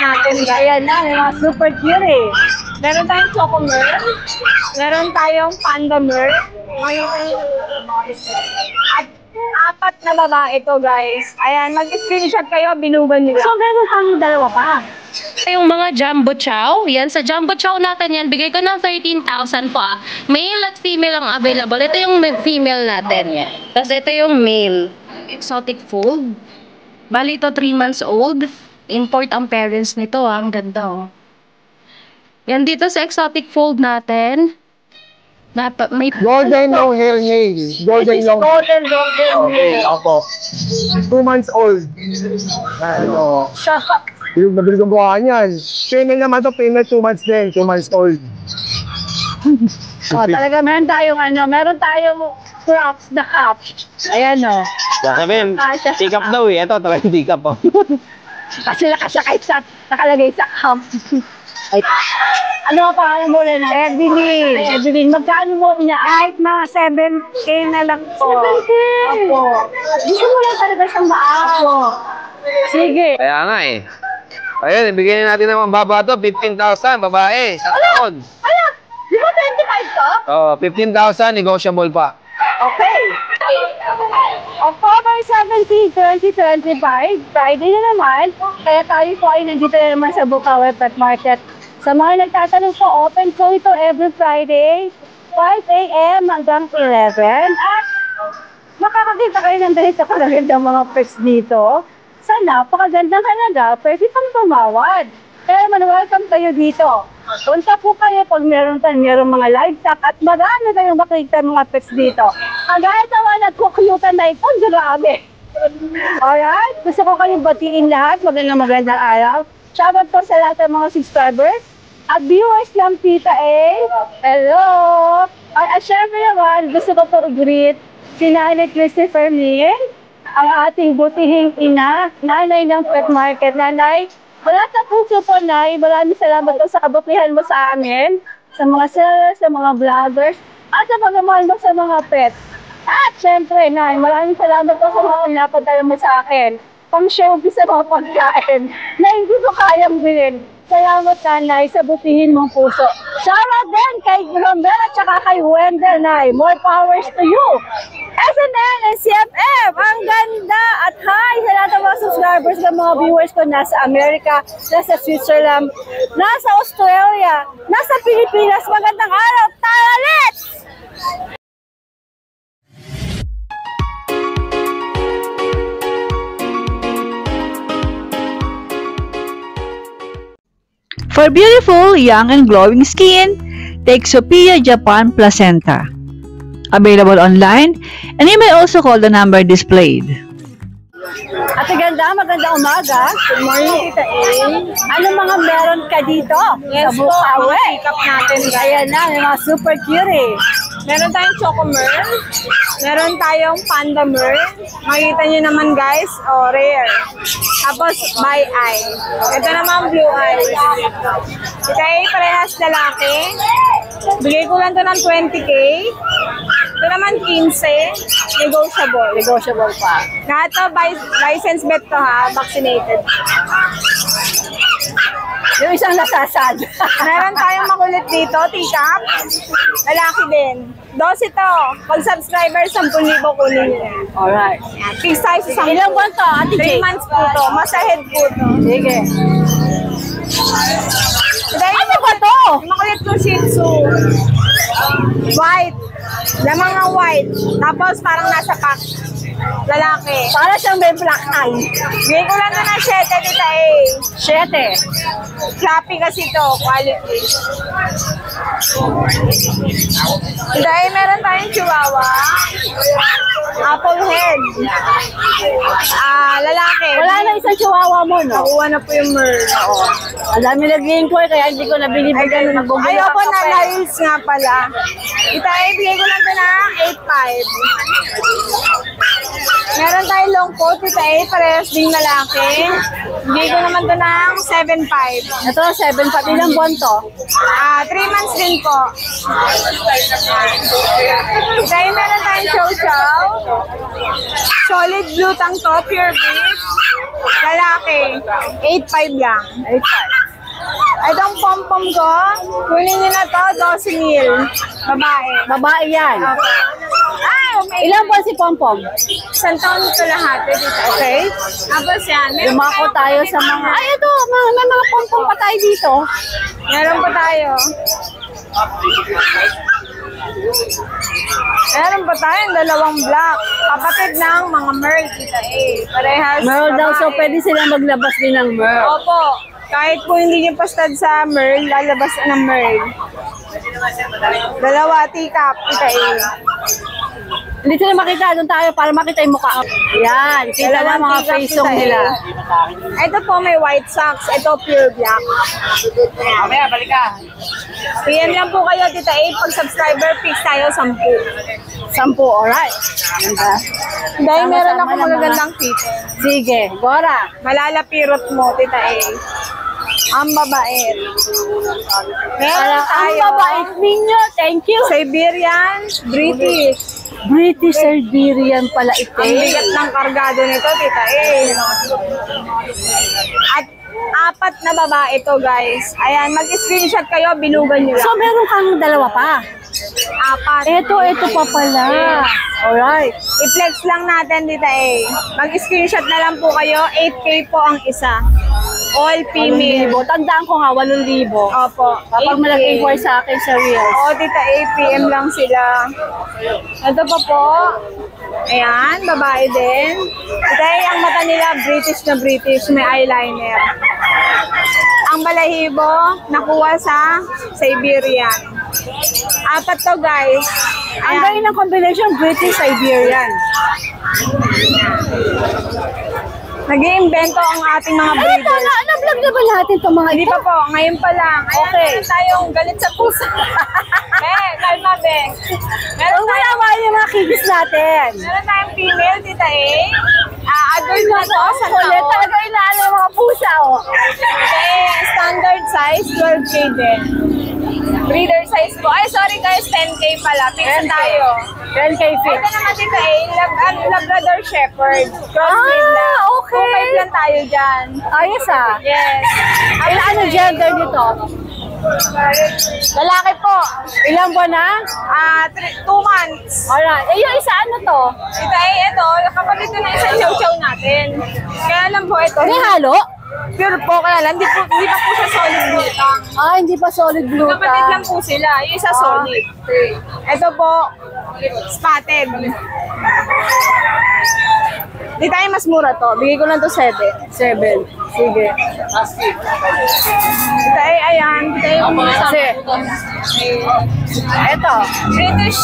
natin. Ayan na, may mga super cute eh. Meron tayong Chocomer. Meron tayong Pandamer. At apat na babae ito, guys. Ayan, mag-screenshot kayo, binuban nila. So, meron kang dalawa pa. Yung mga jumbo chow, yan, sa jumbo chow natin yan, bigay ko ng 13,000 pa. Male at female ang available. Ito yung female natin yan. Tapos ito yung male. Exotic fold. Bali ito 3 months old. Import ang parents nito, ang ganda oh. Yan dito sa exotic fold natin. May Golden long hair nail. Golden long. Golden Okay, ako. 2 months old. Ano? Yung nabili kong buka niyan. Female naman to, female 2 months din. 2 months old. Oh, talaga meron tayong crops na cup. Ayan o. Sabihin, tikap daw eh. Ito, talagang tikap oh. Kasi nakasakay sa, nakalagay sa cup. Ay, ano pa pangalan mo rin? Evelyn, magkano mo niya? Kahit mga 7K na lang po. 7K? Opo. Gusto mo lang talaga siyang maapo. Sige. Kaya nga eh. Ayun, ibigay natin ng baba to, 15,000, babae. Sa taon. Ano? Di ba 25 to? Oh, 15,000, negotiable pa. Okay. October 17, 2025, Friday na naman. Kaya tayo po ay nandito na naman sa Bukawi Pet Market. Sa mga nagtatanong po, open po ito every Friday, 5 a.m. hanggang 11. At makakakita kayo ng dahil sa kalagandang mga pets dito. Sa napakagandang halaga, pwede pang tumawad. Kaya welcome kayo dito. Punta po kayo pag meron mga livestock at marami kayong makikita mga pets dito. Kagaya naman at kukyutan na ito, grabe. Alright, gusto ko kayong batiin lahat. Magandang araw. Shoutout po sa lahat ng mga subscribers at viewers ng Tita A. Hello! At syempre naman, gusto ko po i-greet si Nanay Christopher Lin, ang ating butihing ina, nanay ng Pet Market. Nanay, wala sa puso po, Nay. Maraming salamat po sa kabutihan mo sa amin, sa mga sellers, sa mga vloggers, at sa pagmamahal mo sa mga pets. At syempre, Nay, maraming salamat po sa mga pinapadala mo sa akin. Pang-showbiz sa mga pagkain na hindi ko kayang bilhin. Salamat, Nanay, sa butihin mong puso. Shoutout din kay Romel at saka kay Wendell, Nay. More powers to you. SNL and CFF, ang ganda! At hi sa lahat ng mga subscribers ng mga viewers ko nasa Amerika, nasa Switzerland, nasa Australia, nasa Pilipinas. Magandang araw! Tara, let's! For beautiful, young, and glowing skin, take Sophia Japan Placenta. Available online, and you may also call the number displayed. Ate Ganda, magandang umaga. Good morning, Tita A. Ano mga meron ka dito? Yes po, ang pick-up natin. Ayan na, may mga super cute eh. Meron tayong Chocomer. Meron tayong Pandamer. Makikita nyo naman guys, rare. Tapos, by eye. Ito naman blue eye. Tita A, parehas lalaki. Bigay ko lang to ng 20K. Ito naman 15. Negotiable pa. Lahat to, license vet to ha, vaccinated. Yung isang nasasad. Meron tayong makulit dito, T-Cap. Lalaki din. 12 to. Pag subscriber, 10,000 kunin nyo. Alright. Fixed size, isang ilang buwan to, Ate Jake? 3 months po to. Mas ahead po to. Sige. Ano ba to? Makulit ko Shih Tzu. White. Lamang ng white. Tapos parang nasa pack. Lalaki. Para siyang may black eye. Bigay ko lang na ng 7, Tita A. 7. Floppy kasi to. Quality. Tita A, meron tayong chihuahua. Apple head. Lalaki. Wala na isang chihuahua mo, no? Nakuha na po yung merl. Oo. Ang dami nag-gain ko kaya hindi ko nabili-bigyan ng bumula. Ayoko na nails nga pala. Tita A, bigay ko lang ito na 8.5. Meron tayong long coat, Tita A, parehas ding lalaki. Hindi ko naman to ng 7.5. Ito, 7 ilang buwan to? 3 months din po. Tita A, meron tayong chow-chow. Solid blue tang to, pure beef. Lalaki, 8.5 lang. 8.5. Itong pom-pom ko, kunin nyo na to, 12,000. Babae. Babae yan. Ilang buwan si Pompom? 1 taon ito lahat, dito. Okay. Tapos yan. Dumako tayo sa mga... Ay, ito, may mga Pompom pa tayo dito. Meron pa tayo. Meron pa tayong dalawang black. Kapatid ng mga Merl, Tita A. Parehas Merl daw, so babae. pwede silang maglabas din ng Merl. Opo. Kahit po hindi niyo pastad sa Merl, lalabas ng Merl. Dalawa, teacup, Tita A. Dito na makita, doon tayo para makita yung mukha. Yan, kita na mga face nila. Ito po may white socks. Ito pure black. Mamaya, balik ka. PM lang po kayo, Tita A. Pag subscriber, fix tayo 10. 10, alright. Ganda. Dahil meron ako Sama-sama ng magagandang fit. Sige, Gora. Malalapirot mo, Tita A. Ang babait. Meron Ang tayo. babait ninyo, thank you. Siberian, British. British Siberian pala ito. Ang bigat ng kargado nito, Tita A. At 4 na babae ito, guys. Ayan, mag-screenshot kayo, bilugan nyo So, lang. meron kang dalawa pa. 4. Ito pa pala. Alright. I-flex lang natin, Tita A. Mag-screenshot na lang po kayo. 8K po ang isa. All female. 8,000. Tandaan ko nga, 8,000. Opo. Kapag 8K. malaki-inquire sa akin sa Reels. Oo, Tita A, PM lang sila. Ito pa po. Ayan, babae din. Tita A, ang mata nila, British na British. May eyeliner. Ang balahibo, nakuha sa Siberian. 4 to, guys. Ang Ayan. galing ng combination, British Siberian. Nag-iimbento ang ating mga Ito, breeders. na-vlog na ba natin itong mga Hindi ito? pa po, ngayon pa lang. Ayan, Okay. meron tayong galit sa pusa. Kalma, be. Meron Huwag mo naman yung mga kiddies natin. Meron tayong female, Tita A. Adult na to, sa Kulit taon. talaga inaano yung mga pusa, oh. Tita A, standard size, 12K din. Breeder size po. Ay, sorry guys, 10K pala. Fix tayo. 10K fit. Ito naman, Tita A, Labrador Shepherd. Crossbreed lang. Okay. 2.5 lang tayo dyan. Ayos ah. Yes. Ano gender nito? Lalaki po. Ilang buwan na? 2 months. Alright. Eh, yung isa ano to? Tita A, ito, kapatid ko na isang chow-chow natin. Kaya lang po ito. May halo? Pure po, kaya lang. Hindi pa po siya solid blue tang. Ah, hindi pa solid blue Kapatid lang po sila. Yung isa solid. Ito po, spotted. Di tayo mas mura to. Bigay ko lang to 7. 7. Sige. Di tayo, ayan. Di tayo Kasi, ito. British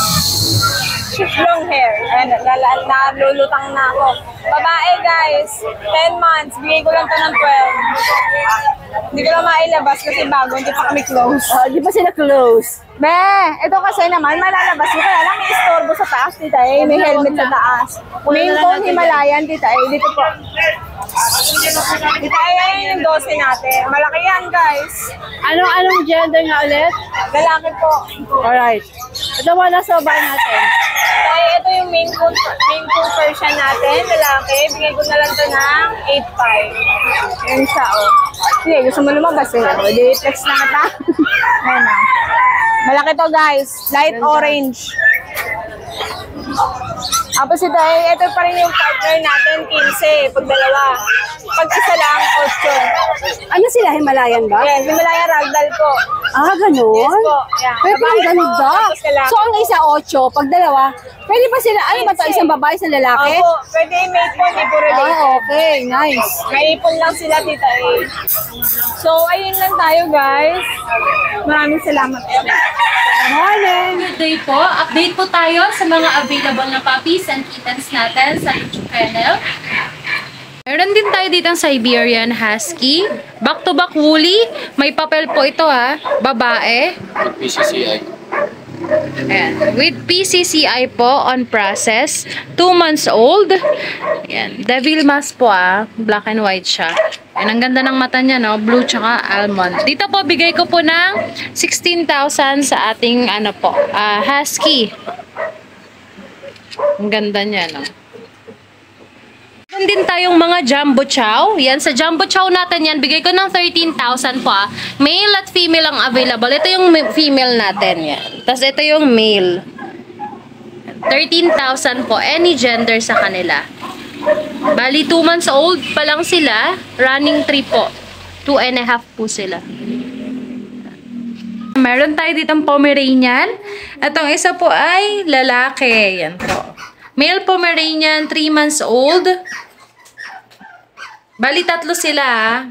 long hair. Ayan, nalulutang na ako. Babae guys, 10 months. Bigay ko lang to ng 12. Hindi ko lang mailabas kasi bago, hindi pa kami close. Di pa sila close. Be, ito kasi naman, malalabas mo. Kaya lang may istorbo sa taas, Tita A. May helmet sa taas. Main bone Himalayan, Tita A. Dito po. Tita A, yan yung 12 natin. Malaki yan, guys. Anong gender nga ulit? Lalaki po. Alright. Ito muna sa baba natin. Tita A, ito yung main coon version natin. Lalaki. Bigay ko na lang ito ng 8.5. Yan siya, oh. Sige, gusto mo lumabas eh. Di-flex na kita. Ayan na. Malaki to, guys. Light orange. Tapos ito, ito pa rin yung partner natin, 15, pag dalawa. Pag isa lang, 8. Ano sila? Himalayan ba? Yes, Himalayan Ragdoll po. Ah, ganun? Yes po. Yan. Pero Babae ang ganda. po, tapos lalaki. So, ang isa 8, pag dalawa, pwede pa sila, ano ba to? Isang babae, isang lalaki? Opo, pwede yung mate po, hindi po related. Ah, okay. Nice. Naipon lang sila, Tita A. So, ayun lang tayo, guys. Maraming salamat po. Morning! Good day po. Update po tayo sa mga available na puppies and kittens natin sa YouTube channel. Meron din tayo dito ang Siberian Husky. Back-to-back woolly. May papel po ito ha. Babae. PCCI. Ayan. With PCCI po on process. 2 months old. Ayan. Devil mask po Black and white siya. Ayan. Ang ganda ng mata niya, no? Blue tsaka almond. Dito po, bigay ko po ng 16,000 sa ating, husky. Ang ganda niya, no? Meron din tayong mga jumbo chow. Yan, sa jumbo chow natin yan, bigay ko ng 13,000 po Male at female ang available. Ito yung female natin yan. Tapos ito yung male. 13,000 po. Any gender sa kanila. Bali, 2 months old pa lang sila. Running 3 po. 2.5 po sila. Meron tayo ditong Pomeranian. Itong isa po ay lalaki. Yan po. Male Pomeranian, 3 months old. Bali, 3 sila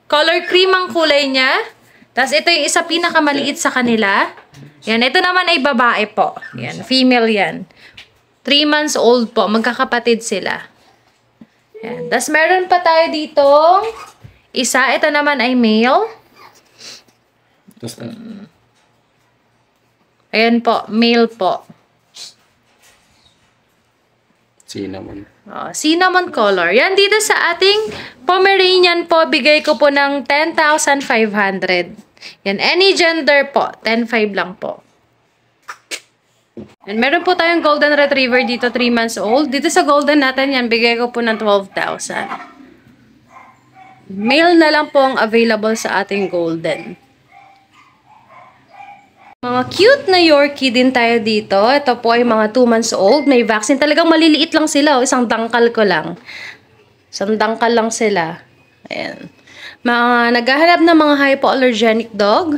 Color cream ang kulay niya. Tapos ito yung isa pinakamaliit sa kanila. Yan, ito naman ay babae po. Yan, female yan. 3 months old po. Magkakapatid sila. Yan. Tapos meron pa tayo ditong isa. Ito naman ay male. Ayan po, male po. Cinnamon. Cinnamon color. Yan, dito sa ating Pomeranian po, bigay ko po ng 10,500. Yan, any gender po, 10,500 lang po. And meron po tayong Golden Retriever dito, 3 months old. Dito sa Golden natin, yan, bigay ko po ng 12,000. Male na lang po ang available sa ating Golden. Mga cute na Yorkie din tayo dito. Ito po ay mga 2 months old. May vaccine. Talagang maliliit lang sila. Isang dangkal ko lang. Isang dangkal lang sila. Ayan. Mga naghahanap ng mga hypoallergenic dog.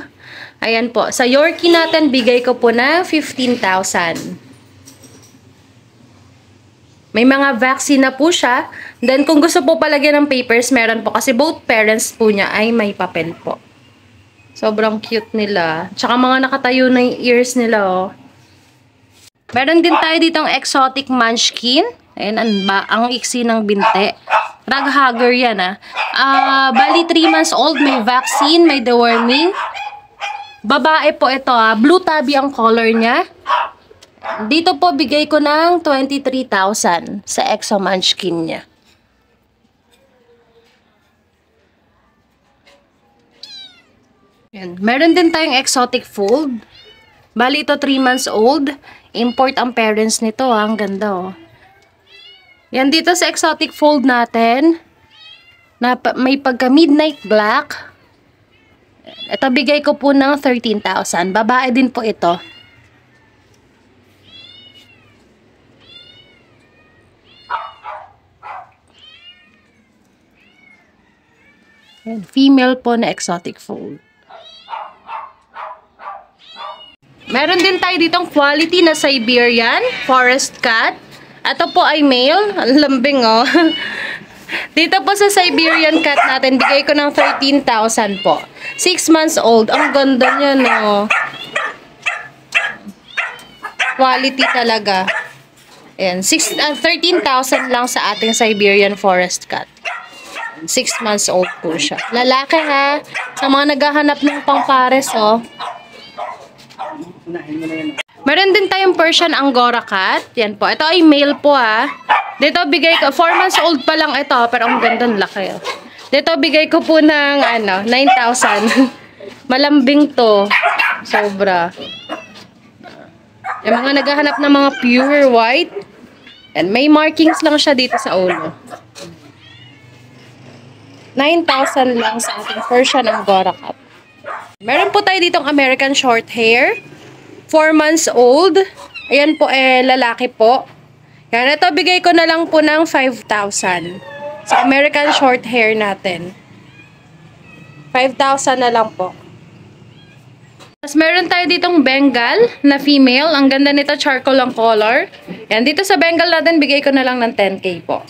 Ayan po. Sa Yorkie natin, bigay ko po na 15,000. May mga vaccine na po siya. Then, kung gusto po palagyan ng papers, meron po. Kasi both parents po niya ay may papel po. Sobrang cute nila. Tsaka mga nakatayo na yung ears nila, oh. Meron din tayo ditong exotic munchkin. Ayan, ang iksi ng binte. Rag hugger yan, bali, 3 months old. May vaccine, may deworming. Babae po ito, Blue tabby ang color niya. Dito po, bigay ko ng 23,000 sa exo munchkin niya. Yan. Meron din tayong exotic fold. Bali ito 3 months old. Import ang parents nito. Ang ganda, oh. Yan, dito sa exotic fold natin, na may pagka midnight black. Ito bigay ko po ng 13,000. Babae din po ito. Yan, female po na exotic fold. Meron din tayo ditong quality na Siberian Forest Cat. Ito po ay male. Ang lambing, oh. Dito po sa Siberian Cat natin, bigay ko ng 13,000 po. 6 months old. Ang ganda niya, no. Quality talaga. Ayan, 13,000 lang sa ating Siberian Forest Cat. 6 months old po siya. Lalaki, ha. Sa mga naghahanap ng pangpares, oh. Meron din tayong Persian Angora Cat. Yan po. Ito ay male po, ha. Dito bigay ko, 4 months old pa lang ito, pero ang ganda ng laki, oh. Dito bigay ko po ng 9,000. Malambing to. Sobra. Yung mga naghahanap ng mga pure white. And may markings lang siya dito sa ulo. 9,000 lang sa ating Persian Angora Cat. Meron po tayo ditong American Short Hair. 4 months old. Ayan po, lalaki po. Yan, ito bigay ko na lang po ng 5,000. Sa American Short Hair natin. 5,000 na lang po. Tapos meron tayo ditong Bengal na female. Ang ganda nito, charcoal ang color. Yan, dito sa Bengal natin, bigay ko na lang ng 10K po.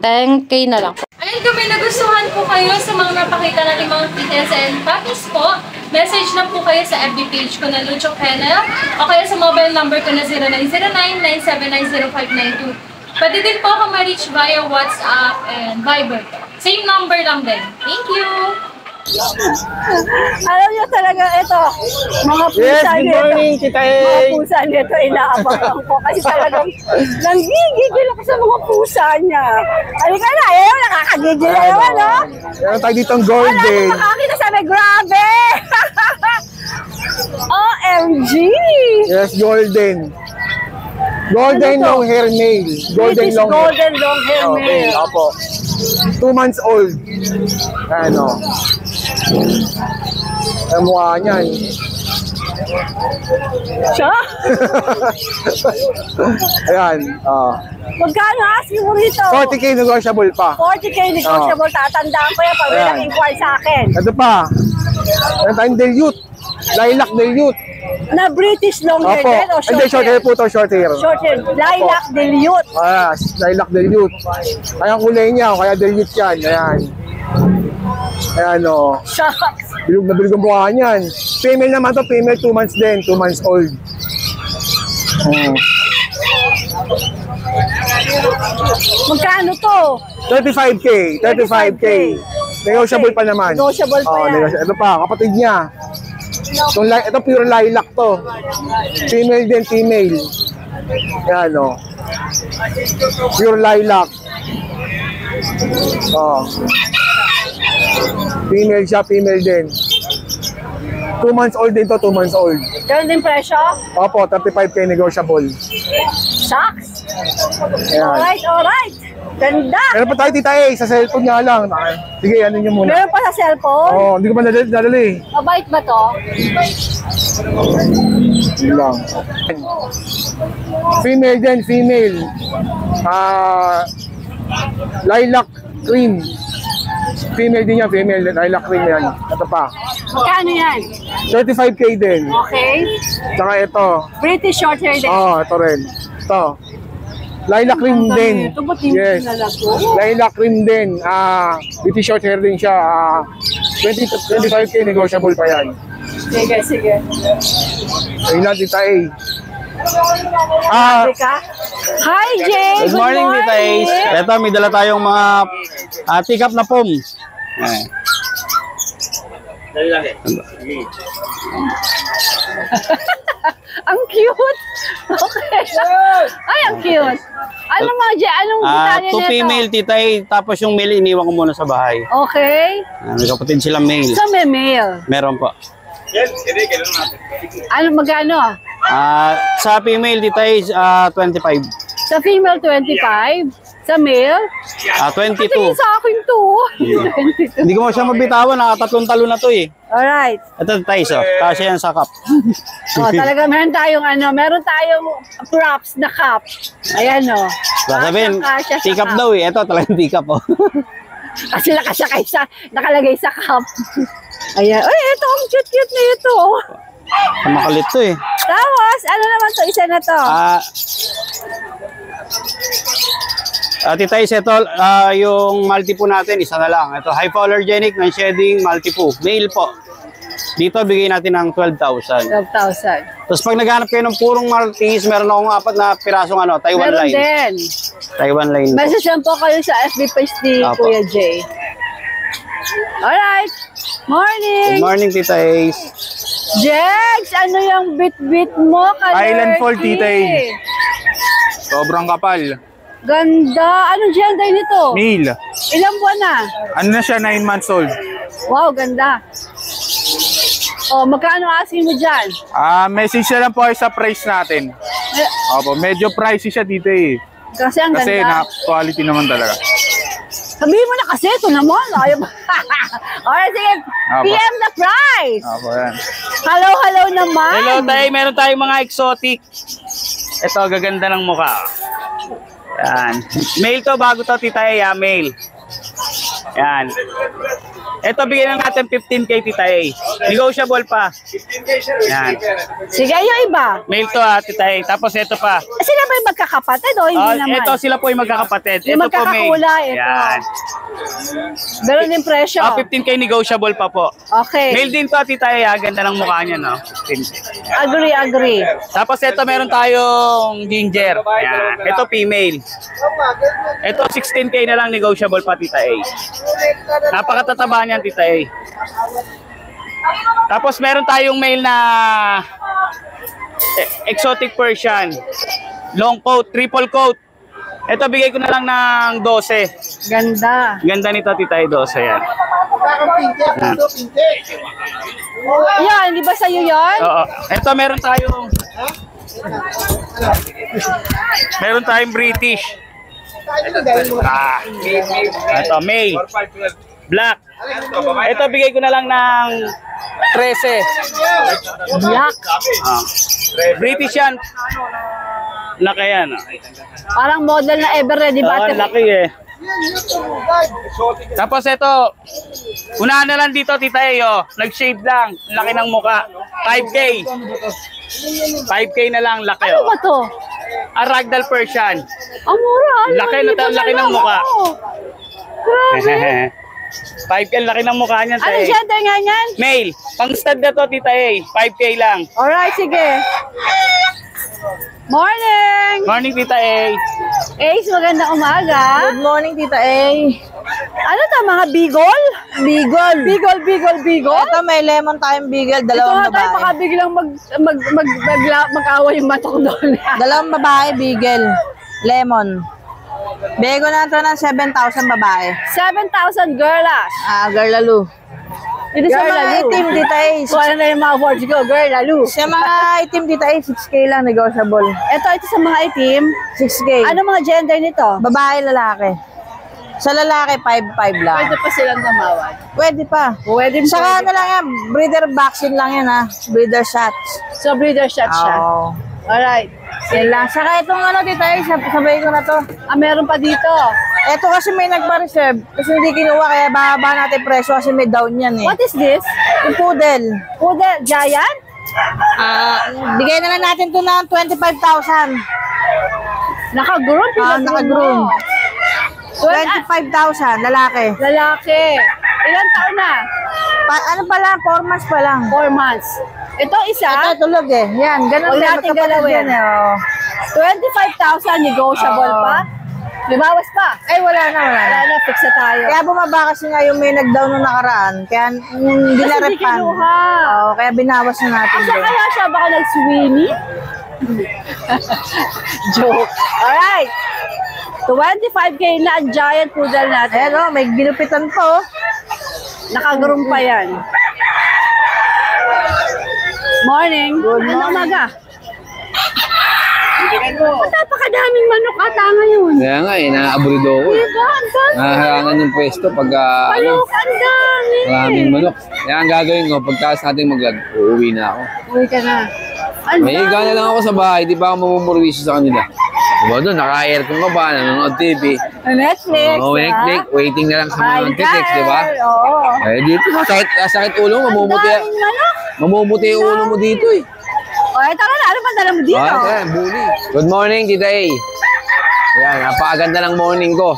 10K na lang po. Ayun, kung may nagustuhan po kayo sa mga napakita natin mga kittens and puppies po, message na po kayo sa FB page ko na Lucho Kennel o kaya sa mobile number ko na 0909-790-5992. Pwede din po ako ma-reach via WhatsApp and Viber. Same number lang din. Thank you! Alam niyo talaga ito, mga Yes, pusa good nito. morning, Tita Mga A. pusa nito, inaabangan ko. Kasi talagang nanggigigil ako sa mga pusa niya. Halika na, ayaw, nakakagigil na naman, no? Meron tayo ditong Wala golden. nang makakita sabi, grabe! OMG! Yes, golden. Golden Ano to? long hair male. Golden British long hair. golden long hair Okay, male. opo. 2 months old. Ano? Ang mukha niyan. Siya? Ayan. Magkano asking mo rito? 40k negotiable pa. 40k negotiable. Tatandaan ko yan pag may Ayan. nag-inquire sa akin. Ito pa. Meron tayong dilute. Lilac dilute. Na British long hair Opo. din o short Hindi, short hair po to, short hair. Short hair. Lilac dilute. Lilac dilute. Kaya kulay niya, kaya dilute yan. Ayan. Ayan o. Shucks. Bilog na bilog ang mukha niyan. Female naman to, female 2 months din, 2 months old. Magkano to? 35k, 35k. Negotiable pa naman. Negotiable pa yan. Ito pa, kapatid niya. Ito pure lilac to. Female din, female. Yan o. Pure lilac. Female siya, female din. 2 months old din to, 2 months old. Ganun din presyo? Opo, 35k negotiable. Shucks. Ayan. Alright. Ganda. Meron pa tayo, Tita A, sa cellphone nga lang. Sige, ano nyo muna. Meron pa sa cellphone? Oo, hindi ko pa nadali. Mabait ba to? Yun lang. Female din, female. Lilac cream. Female din yan, female. Lilac cream yan. Ito pa. Magkano yan? 35k din. Okay. Tsaka ito. British short hair din. Ito rin. Ito. Lilac cream din. Ito ba't hindi Yes. nalago? Lilac cream din. Pretty short hair din siya. 25k negotiable pa yan. Sige, sige. Ayun lang, Tita A. Teka. Hi, Jay! Good morning, Tita Ace. Ito, may dala tayong mga pick-up na pom. Ayan. Ang cute! Okay. Ay, ang cute! Ano mga, Jay? Anong detalye Two nito? female, Tita A. Tapos yung male, iniwan ko muna sa bahay. Okay. May kapatid silang male. So, may male. Meron po. Ano, magkano? Sa female, Tita A, 25. Sa female, 25. Sa male? 22. Tingin sa akin to. 22. Hindi ko mo siya mabitawan. Nakatatlong talo na to eh. Alright. Ito, Tita Ace, kasi yan sa cup. Talaga meron tayong props na cup. Ayan o. Sabihin, pick-up daw eh. Ito, talagang pick-up oh. Kasi nakalagay sa cup. Ayan. Ay, ito, ang cute-cute na ito. Makalit to eh. Tapos, ano naman to? Isa na to. Tita Ace, ito, yung multi po natin, isa na lang. Ito, hypoallergenic, non-shedding, multi po. Male po. Dito, bigay natin ng 12,000. 12,000. Tapos pag naghanap kayo ng purong Maltese, meron akong 4 na pirasong Taiwan Meron line. din. Taiwan line po. Message lang po kayo sa FB page ni Apo. Kuya Jay. Alright. Morning. Good morning, Tita Ace. Jex, ano yung bit-bit mo? Island Fall, Tita A. Kalerky? Sobrang kapal. Ganda. Anong gender nito? Male. Ilang buwan na? Ano na siya, 9 months old. Wow, ganda. Oh, magkano asking mo dyan? Message na lang po kayo sa price natin. Opo, medyo pricey siya dito eh. Kasi ang Kasi ganda. quality naman talaga. Sabihin mo na kasi, ito naman. Ayaw ba? Alright, sige. PM the price. Opo, yan. Hello naman. Hello, Tay. Meron tayong mga exotic. Ito, gaganda ng mukha. Yan. Male to, bago to, Tita A, male. Yan. Ito, bigyan na natin 15K, Tita A. Negotiable pa. Yan. Sige, yung iba. Male to, Tita A. Tapos ito pa. Sila ba yung magkakapatid o hindi naman? Ito, sila po yung magkakapatid. Yung Ito po, male. magkakakulay, ito. Yan. Meron din presyo. 15K negotiable pa po. Okay. Male din to, Tita A. Ganda ng mukha niya, no? 15K. Agree. Tapos ito meron tayong ginger. Ayan. Ito female. Ito 16K na lang negotiable pa, Tita A. Napakatataba niyan, Tita A. Tapos meron tayong male na exotic Persian. Long coat, triple coat. Ito, bigay ko na lang ng 12. Ganda. Ganda nito, Tita A, 12 yan. Yan, di ba sa'yo yan? Oo. Ito, meron tayong British. Ito, male. Black. Ito, bigay ko na lang ng 13. Black. British yan. Laki yan. Parang model na ever ready battery. Laki eh. Tapos ito, unahan na lang dito, Tita A, oh. Nag-shave lang. Laki ng muka. 5K. 5K na lang, laki Ano oh. ba to? Ragdoll Persian. Ang mura. Laki na laki ng mukha. Grabe. 5K, laki ng mukha niyan, Ano Tay. gender nga yan? Male. Pang stud na to, Tita A. 5K lang. Alright, sige. Morning! Morning, Tita A. Ace, magandang umaga. Good morning, Tita A. Ano to, mga bigol? Beagle. Bigol. Ito, may lemon tayong beagle, Ito dalawang nga tayo, baka babae. biglang mag-awa yung matok doon. Dalawang babae, beagle. Lemon. Bego na ito ng 7,000 babae. 7,000 girlash. Girl lalo. Ito sa Girl mga lalo. itim, Tita A. Kung ano na yung mga words ko, girl, lalo. Sa mga itim, Tita A, 6K lang, negotiable. Ito sa mga itim. 6K. Ano mga gender nito? Babae, lalaki. Sa lalaki, 5'5 lang. Pwede pa silang gumawad. Pwede pa. Pwede Saka ano lang yan, breeder vaccine lang yan ha. Breeder shots. So, breeder shot siya. Oo. Alright. Yan lang. Saka itong ano, Tita A, sabay ko na to. Meron pa dito. Ito kasi may nagpa-reserve. Kasi hindi kinuha, kaya bababa natin presyo kasi may down yan eh. What is this? Yung poodle. Poodle, giant? Bigay na lang natin to ng 25,000. Naka-groom? Naka-groom. 25,000, lalaki. Lalaki. Ilan taon na? Ano pa lang, 4 months pa lang. 4 months. Ito isa? Ito, tulog eh. Yan, ganun Huwag din. natin Magkapatid galawin. yan eh. Oh. 25,000 negotiable Oo. pa? May bawas pa? Ay, wala na. Wala na, fix na tayo. Kaya bumaba kasi nga yung may nag-down nung nakaraan. Kaya hindi na Kasi di repan. kinuha. Oo, kaya binawas na natin Asa din. kaya siya? Baka nag-swimming? Joke. Alright. 25K na ang giant poodle natin. Ayan o, may ginupitan po. Nakagroom pa yan. Morning. Good Ano morning. umaga? Napakadaming manok ata ngayon. Kaya nga eh, naabrido ako eh. Diba? Ang dami. Naharangan yung pwesto pag Manok, ang dami. maraming manok. Kaya ang gagawin ko, pagtaas natin maglag, uuwi na ako. Uwi ka na. Ang May higa na lang ako sa bahay, di ba ako mamumurwisyo sa kanila. Diba doon, naka-aircon ka ba, nanonood TV. Netflix. Oo, Netflix, waiting na lang sa mga Netflix, di ba? Oo. Eh, dito, sakit ulo mo, mamumuti. Ang daming manok. Mamumuti yung ulo mo dito eh. O, ito na. Ano ba dala mo dito? Ayan, bully. Good morning, Tita A. Ayan, napakaganda ng morning ko.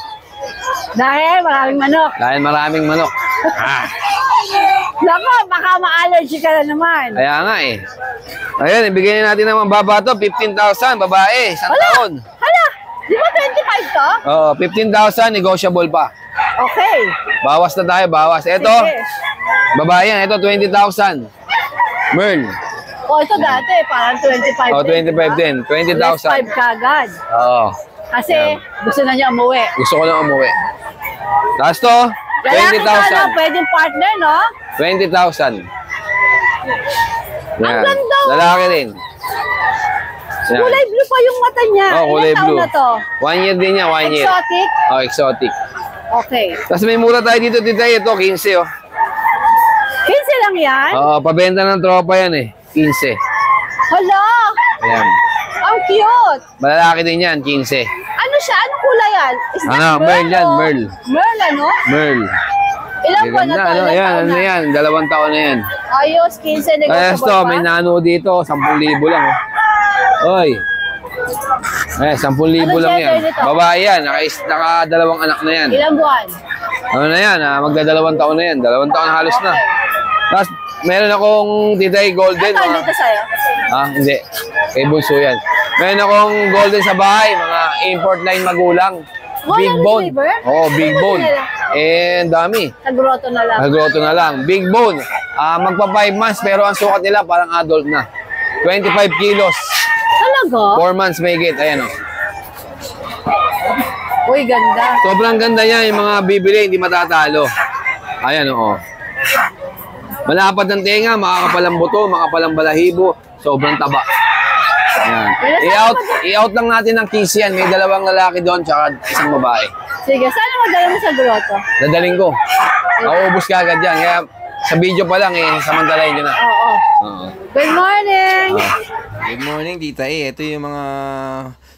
Dahil maraming manok. Dahil maraming manok. Lako, baka ma-allergy ka na naman. Kaya nga eh. Ayun, ibigay na natin ng baba to, 15,000, babae, isang taon. Hala, di ba 25 to? Oo, 15,000, negotiable pa. Okay. Bawas na tayo, bawas. Ito, Sige. babae yan, ito 20,000. Merl. O, ito dati, parang 25 Oh, 25 din, 20,000. 5 kagad. Oo, Kasi gusto na niya umuwi. gusto ko lang umuwi. Last to, Lalaki ka, no? 20,000. Pwedeng partner, no? 20,000. Ang ganda, oh. Lalaki rin. Yan. Kulay blue pa yung mata niya. Oh, kulay Ilang taon blue. na to? 1 year din niya, 1 year. Exotic? Oh, exotic. Okay. Tapos may mura tayo dito, Tita. Ito, 15 oh. 15 lang yan? Oo, pabenta ng tropa yan eh. 15. Hala! Ayan. Ang cute! Malalaki din yan, 15. Ano siya? Anong kulay yan? Is that Ano, Merl yan, o- Merl. Merl, ano? Merl. Ilang buwan na to? Ano, Ilang yan, taon ano na? yan. 2 taon na yan. Ayos, 15 Kaya negotiable to, pa? may nano dito, 10,000 lang oh. Oy. Eh, 10,000 Anong lang yan. gender nito? Babae yan, naka-2 anak na yan. Ilang buwan? Ano na yan, magda-2 taon na yan. 2 taon halos na. Tapos, meron akong Tita Golden. Ano tawag dito sa'yo? Hindi. Kay Bunso yan. Meron akong golden sa bahay, mga import line magulang. Big Golden bone. retriever? Oo, big Ano bone. nila? Eh, dami. Sa grotto na lang. Nagroto na lang. Big bone. Magpa 5 months pero ang sukat nila parang adult na. 25 kilos. Talaga? 4 months may gate. Ayan o. Uy, ganda. Sobrang ganda niya. Yung mga bibili, hindi matatalo. Ayan o. Malapad ng tenga, makakapalang buto, makapalang balahibo. Sobrang taba. Ayan. I-out lang natin ng 15 yan. May 2 lalaki doon, tsaka 1 babae. Sige, saan mo dala mo sa grotto? Dadaling ko. Mauubos ka agad yan. Kaya sa video pa lang samantalahin nyo na. Oo. Good morning! Good morning, Tita A. Ito yung mga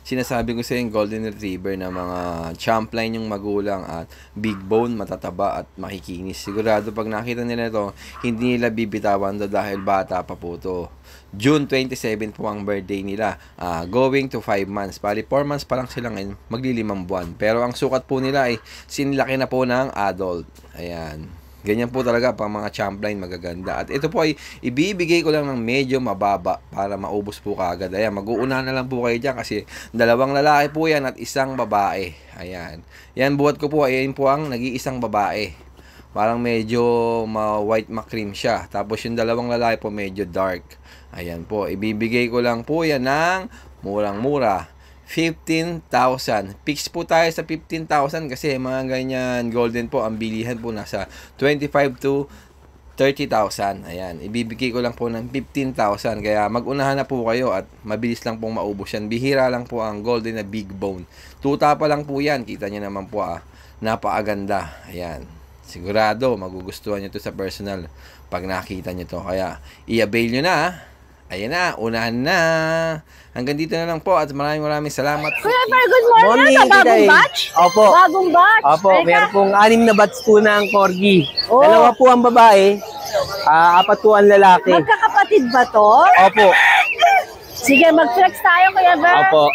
sinasabi ko sa yung Golden Retriever na mga champ line yung magulang at big bone, matataba at makikinis. Sigurado pag nakita nila ito, hindi nila bibitawan dahil bata pa po ito. June 27 po ang birthday nila. Going to 5 months. Bali, 4 months pa lang sila ngayon, magli-5 buwan. Pero ang sukat po nila ay sinlaki na po ng adult. Ayan. Ganyan po talaga pang mga champ line, magaganda. At ito po ay ibibigay ko lang ng medyo mababa para maubos po kaagad. Ayan, mag-uuna na lang po kayo dyan kasi 2 lalaki po yan at 1 babae. Ayan. Yan, buhat ko po, ayan po ang nag-iisang babae. Parang medyo white ma-cream siya. Tapos yung 2 lalaki po medyo dark. Ayan po, ibibigay ko lang po yan ng murang-mura. 15,000. Fix po tayo sa 15,000 kasi mga ganyan golden po, ang bilihan po nasa 25 to 30,000. Ayan, ibibigay ko lang po ng 15,000. Kaya mag-unahan na po kayo at mabilis lang pong maubos yan. Bihira lang po ang golden na big bone. Tuta pa lang po yan. Kita nyo naman po napakaganda. Ayan. Sigurado magugustuhan nyo to sa personal pag nakita nyo to. Kaya i-avail nyo na. Ayan na, unahan na. Hanggang dito na lang po at maraming salamat. Kuya Fer, good morning. Bagong batch? Opo. Bagong batch? Opo, Ay, meron pong 6 na batch po ng corgi. Oh. 2 po ang babae, 4 po ang lalaki. Magkakapatid ba to? Opo. Sige, mag-flex tayo, Kuya Fer. Opo.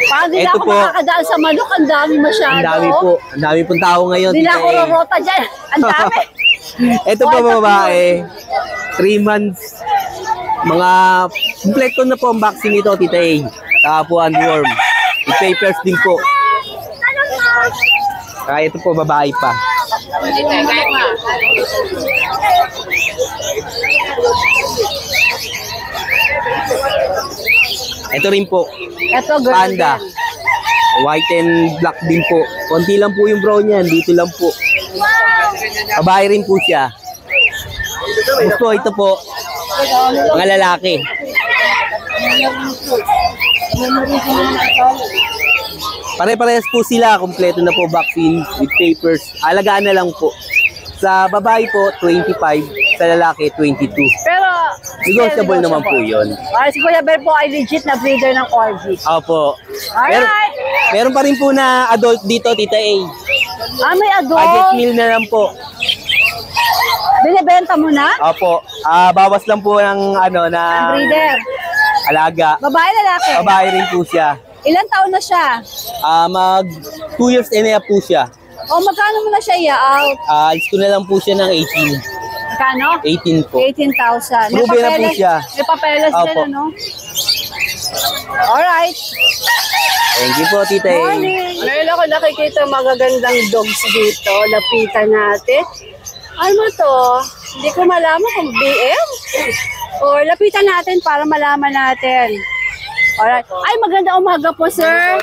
Paano din Ito ako po. makakadaan sa manok? Ang dami masyado. Ang dami po. Ang dami pong tao ngayon. Hindi na ako Tita A. rorota dyan. Ang dami. Ito po babae, 3 months. Mga kompleto na po ang vaccine nito, Tita A. Saka po ang worm. With papers din po. Kaya ito po babae pa. Ito rin po. Ito, girl. Panda. White and black din po. Konti lang po yung brown niyan. Dito lang po. Babae rin po siya. Gusto ito po. Mga lalaki. Pare-parehas po sila. Kompleto na po vaccine with papers. Alagaan na lang po. Sa babae po, 25. Sa lalaki, 22. Pero, Negotiable naman po yun. Si Kuya Fer po ay legit na breeder ng corgi. Opo. Alright. Meron pa rin po na adult dito, Tita A. May adult. Budget meal na lang po. Binibenta mo na? Opo. Bawas lang po ng na Breeder. alaga. Babae, lalaki? Babae rin po siya. Ilan taon na siya? Mag 2 years and a half po siya. Magkano mo na siya i-out? Alis ko na lang po siya ng 18. Magkano? 18 po. 18,000. Proven na po siya. May papeles din, Opo. ano? Alright. Thank you po, Tita A. Morning. Meron ako nakikita magagandang dogs dito. Lapitan natin. Ano to? Hindi ko malaman kung BM. Or lapitan natin para malaman natin. Alright. Ay, maganda umaga po, sir.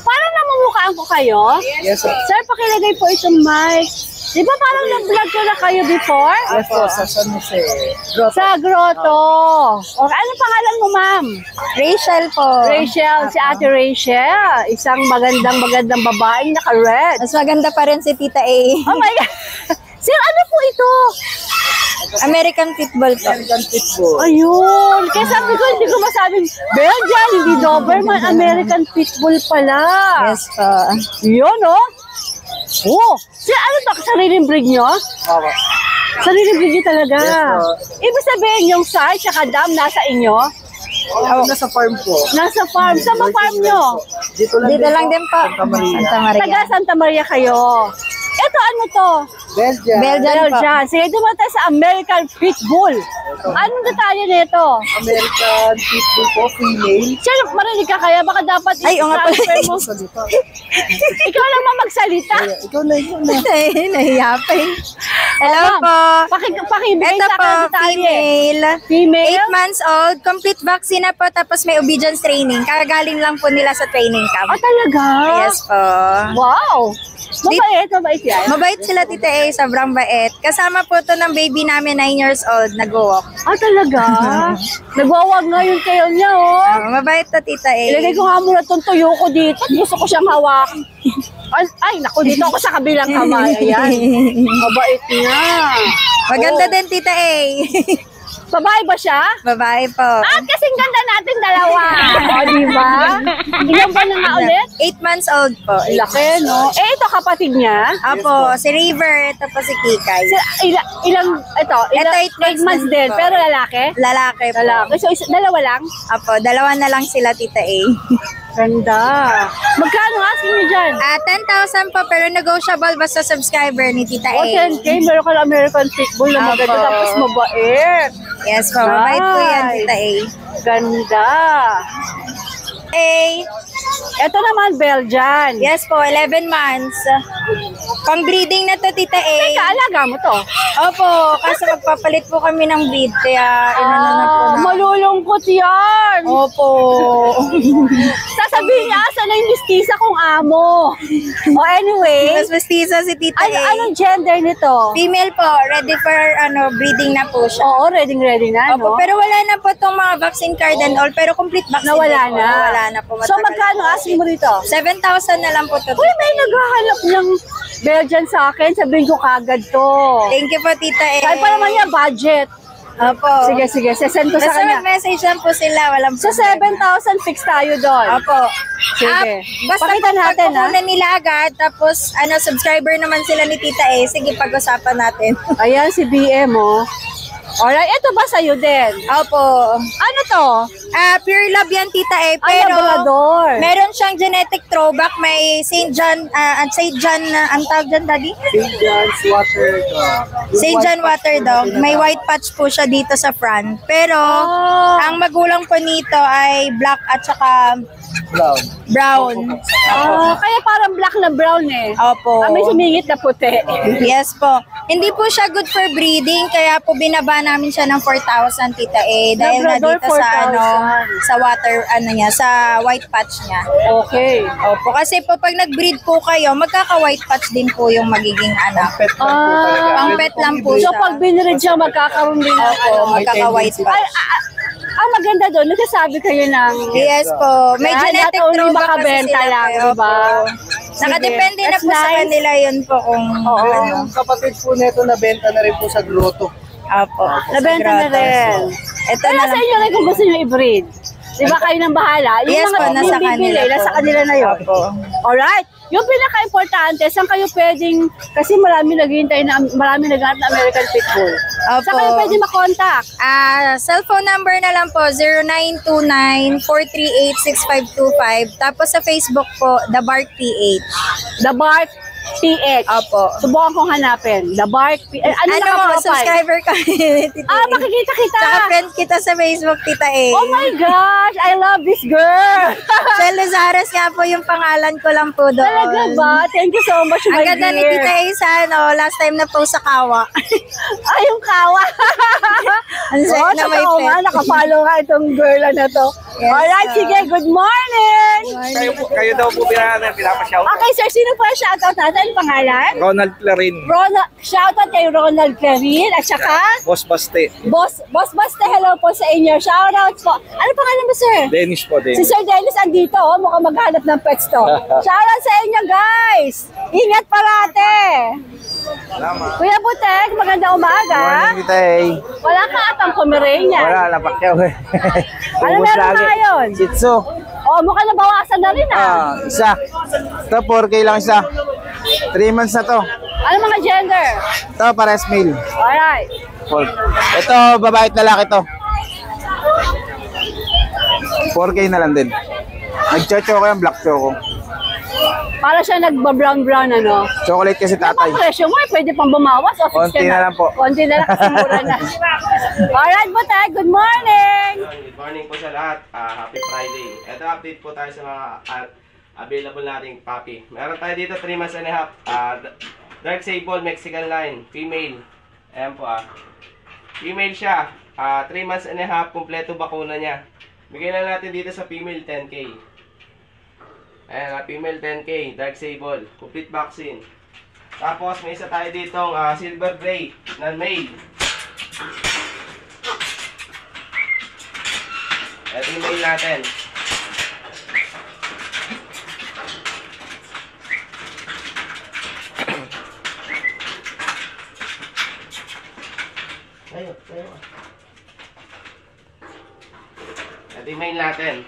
Parang namumukhaan ko kayo. Yes, sir. Sir, pakilagay po itong mic. Di ba parang nag-vlog ko na kayo before? Yes po, sa San Jose. Sa grotto. Okay, ano pangalan mo, ma'am? Rachel po. Rachel, si Ate Rachel. Isang magandang babaeng naka-red. Mas maganda pa rin si Tita A. Oh my God. Sir, ano po ito? American Pitbull po. Ayun. Kaya sabi ko, hindi ko masabing Belgian, hindi Doberman, American Pitbull pala. Yes po. Yun, oh. Oh, sir, ano to? Sariling breed nyo? Opo. Sariling breed nyo talaga. Yes, po. Ibig sabihin, yung size at dam nasa inyo? Nasa farm po. Nasa farm. Saan ba farm nyo? Dito Dito lang din po. Santa Maria. Santa Maria. Taga Santa Maria kayo. Ito, ano to? Belgian po. Belgian. Sige, dumaan tayo sa American Pitbull. Anong detalye nito? American Pitbull po, female. Siya, marinig ka kaya? Baka dapat Ay, oo nga pala. i-transfer mo. Ikaw lang magsalita. Ikaw na. Nahiya pa eh. Hello po. Pakibigay Ito sa po, akin detalye. female. 8 months old, complete vaccine na po, tapos may obedience training. Kagagaling lang po nila sa training camp. Ah, talaga? Yes po. Wow! Mabait yan. Mabait sila, Tita A, sobrang bait. Kasama po to ng baby namin, 9 years old, nag-walk. Ah, talaga? Nagwawag nga yung tail niya, oh. Mabait to, Tita A. Ilagay ko nga muna itong tuyo ko dito. Gusto ko siyang hawak. Ay, naku, dito ako sa kabilang kamay. Ayan. Mabait niya. Maganda din, Tita A. Babae ba siya? Babae po. Ah, kasing ganda natin dalawa. O, di ba? Ilang ba na nga ulit? 8 months old po. Laki, no? Eh, ito kapatid niya? Apo, si River, ito po si Kikay. Ilang 8 months din, po. pero lalaki? Lalaki po. Lalaki. So, dalawa lang? Apo, dalawa na lang sila, Tita A. Ganda. Magkano asking niyo dyan? 10,000 po, pero negotiable basta subscriber ni Tita A. O, 10K, meron ka ng American Pitbull na maganda, Apo. tapos mabait. Yes po, mabait po yan, Tita A. Ganda. Ito naman, Belgian. Yes po, 11 months. Pang-breeding na to, Tita A. Teka, alaga mo to? Opo, kasi magpapalit po kami ng breed, kaya inano na po na. Malulungkot yan. Opo. Sasabihin niya, asa na yung mistisa kong amo. O anyway. Mas mestiza si Tita A. Anong gender nito? Female po, ready for breeding na po siya. Oo, ready na, Opo, no? pero wala na po itong mga vaccine card and all, pero complete vaccine Nawala din po. na. Nawala na po. So, magkano asking mo dito? 7,000 na lang po to. Uy, may naghahanap ng Belgian sa akin. Sabihin ko kagad to. Thank you po, Tita A. Kahit pa naman niya, budget. Opo. Sige, sesend ko sa Basta kanya. mag-message lang po sila, walang So, 7,000 fix tayo doon. Opo. Sige. Basta Pakita natin, ha? pagkukunan nila agad, tapos subscriber naman sila ni Tita A, sige, pag-usapan natin. Ayan, si BM, oh. Alright, ito ba sa'yo din? Opo. Ano to? Pure love yan, Tita A, Ay, pero labrador. meron siyang genetic throwback, may St. John, ang tawag dyan, Daddy? St. John's Water Dog. St. John Water Dog. May white patch po siya dito sa front. Pero, ang magulang po nito ay black at saka brown. Kaya parang black na brown eh. Opo. May sumingit na puti. Yes po. Hindi po siya good for breeding, kaya po binaba namin siya ng 4,000, Tita A. Dahil na Labrador, dito sa 4,000. sa water, niya, sa white patch niya. Okay. Opo. Kasi po pag nag-breed po kayo, magkaka-white patch din po yung magiging anak. Pang pet lang po So, siya. pag binred siya, magkakaroon din ng Opo, magkaka-white patch. Ang maganda doon, nagsasabi kayo ng... Yes po. May Yan, genetic not only throwback kasi makabenta sila. lang, Opo. diba? Nakadepende na That's po sa nice. kanila yun po kung Yung kapatid po nito nabenta na rin po sa grotto. Opo. Nabenta na rin. Ito Kaya na sa lang. inyo rin kung gusto nyo i-breed. Di ba kayo nang bahala? Yung Yes mga po, nasa bibili, kanila po. nasa kanila na yun. Opo. Alright. Yung pinaka-importante, saan kayo pwedeng, kasi marami naghihintay na, marami naghahanap na American Pitbull. Opo. Saan kayo pwede makontakt? Cellphone number na lang po, 0929-438-6525. Tapos sa Facebook po, The Bark PH. The Bark PH. Opo. Subukan kong hanapin. The Bark PH. Ano naka-profile? Subscriber ka. Makikita kita. Tsaka friend kita sa Facebook, Tita A. Oh my gosh, I love this girl. Shell Lazares nga po yung pangalan ko lang po doon. Talaga ba? Thank you so much, my Ang ganda ni dear. Tita A sa last time na po sa Kawa. Ay, yung kawa. Ang sweet na may totoo nga, pet. nakafollow nga itong girl na to. Yes, Alright, sige, good morning. Kayo daw po pinapashout. Okay, sir, sino po ang shoutout natin? Ang pangalan? Ronald Clarin, Shoutout kay Ronald Clarin at saka Boss Baste, Boss Basta, hello po sa inyo. Shoutout po. Ano pangalan mo, sir? Dennis po din. Si Sir Dennis andito, oh, mukhang maghanap ng pets to. Shoutout sa inyo, guys. Ingat parate. Kuya Butek, magandang umaga. Wala ka atang Pomeranian. napakyaw eh. Ano meron ngayon? Shih Oh, mukhang nabawasan na rin ah. Isa. Ito, 4K lang isa. 3 months na to. Ano mga gender? Ito, pares male. Alright. Ito, babae at lalaki to. 4K na lang din. Nag-choco ko yung black choco. Para siya nagba-brown-brown, ano? Chocolate kasi tatay. Ang presyo mo, pwede pang bumawas. O, Konti na lang po. Konti na lang kasi mura na. Alright, Butay, good morning! Good morning po sa lahat. Happy Friday. Ito, update po tayo sa mga available nating puppy. Meron tayo dito 3 months and a half. Dark Sable Mexican line, female. Ayan po female siya. 3 months and a half, kumpleto bakuna niya. Bigyan lang natin dito sa female 10K. Ayan, female 10K, Dark Sable, complete vaccine. Tapos may isa tayo ditong silver gray, non-male. Ito yung male natin. Tayo. Ito yung male natin.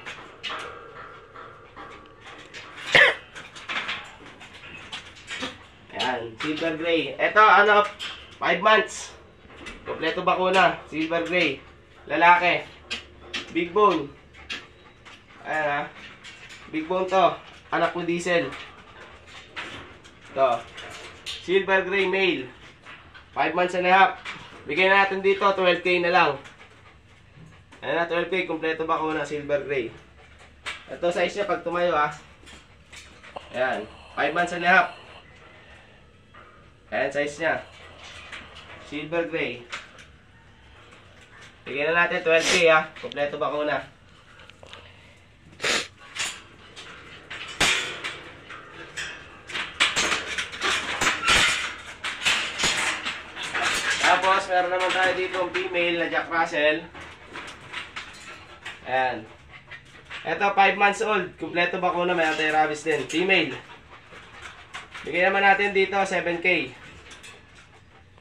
Ayan, silver gray. Ito, 5 months. Kompleto bakuna, silver gray. Lalaki. Big bone. Ayan Big bone to. Anak mo diesel. Ito. Silver gray male. 5 months and a half. Bigyan natin dito, 12K na lang. Ayan na, 12K. Kompleto bakuna, silver gray. Ito size niya pag tumayo Ayan. 5 months and a half. Ayan size niya. Silver gray. Bigyan na natin 12K Kompleto bakuna. Tapos meron naman tayo dito ang female na Jack Russell. Ayan. Ito 5 months old. Kompleto bakuna, may anti-rabies din. Female. Bigyan naman natin dito 7K.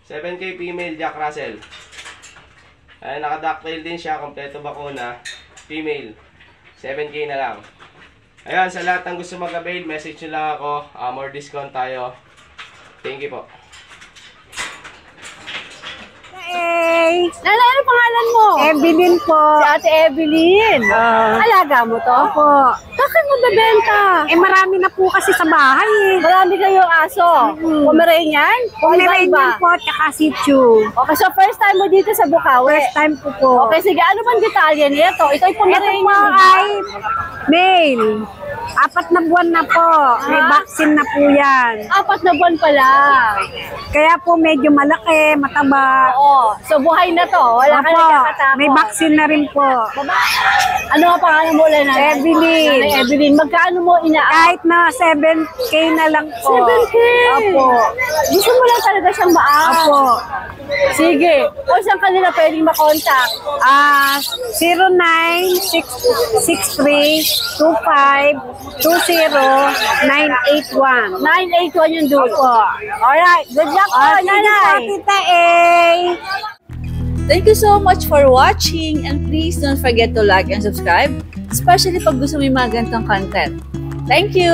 7K female Jack Russell. Ayan, naka-ducktail din siya, kompleto bakuna, female. 7K na lang. Ayan, sa lahat ng gusto mag-avail, message nyo lang ako. More discount tayo. Thank you po. Hey! Nana, ano pangalan mo? Evelyn po. Si Ate Evelyn. Alaga mo to? Opo. Bakit mo bebenta? Marami na po kasi sa bahay Marami kayong aso. Pomeranian? Pomeranian po, tsaka Shih Tzu. Okay, so first time mo dito sa Bukawi? First time po. Okay, sige. Ano bang detalye nito? Ito ay Pomeranian. Ito po ay male. 4 na buwan na po. May vaccine na po yan. 4 na buwan pala. Kaya po medyo malaki, mataba. Oo. So buhay na to. Wala ka nakakatakot. May vaccine na rin po. Ano ang pangalan mo ulit? Evelyn. Evelyn. Magkano mo Kahit na 7K na lang po. 7K? Opo. Gusto mo lang talaga siyang maas? Opo. Sige. O saan kanila pwedeng makontak? 0963-25-20-981. 981 yung dulo. Opo. Alright. Good luck po, Nanay. Tita A. Thank you so much for watching and please don't forget to like and subscribe, especially pag gusto mo yung mga ganitong content. Thank you!